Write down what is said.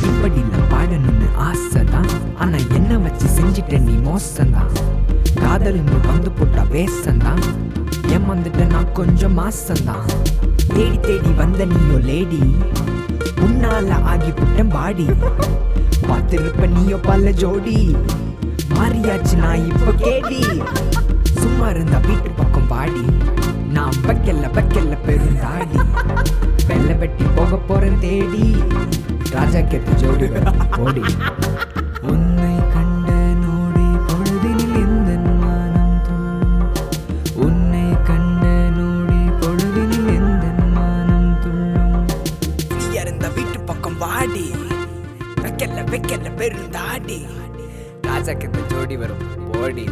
இப்படி நான் பாடணும்னு ஆசைதான், ஆனா என்ன வச்சு செஞ்சிட்ட நீ மோசம்தான். காதல்னு வந்து போட்டா வேசந்தான், ஏமாந்துட்ட நான் கொஞ்சம் மாசந்தான். தேடி தேடி வந்த நீயோ லேடி, உன்னால ஆகி புட்டன் பாடி. பார்த்திருப்ப நீயோ பல ஜோடி, மாறியாச்சு நான் இப்ப கேடி. சும்மா இருந்தா வீட்டு பக்கம் பாடி, நான் பக்கல்ல பெருந்தாடி. வெள்ள வெட்டி போக போறேன் தேடி, ராஜா கேட்ட ஜோடி ஓடி. உன்னை கண்ட நோடி பொழுதினில் எந்த மானம் துள்ளும், உன்னை கண்ட நோடி பொழுதினில் எந்த மானம் துள்ளும். நீ இருந்த வீட்டு பக்கம் வாடி, வைக்கல பெருந்தாடி. ராஜா கேட்ட ஜோடி வரும் ஓடி.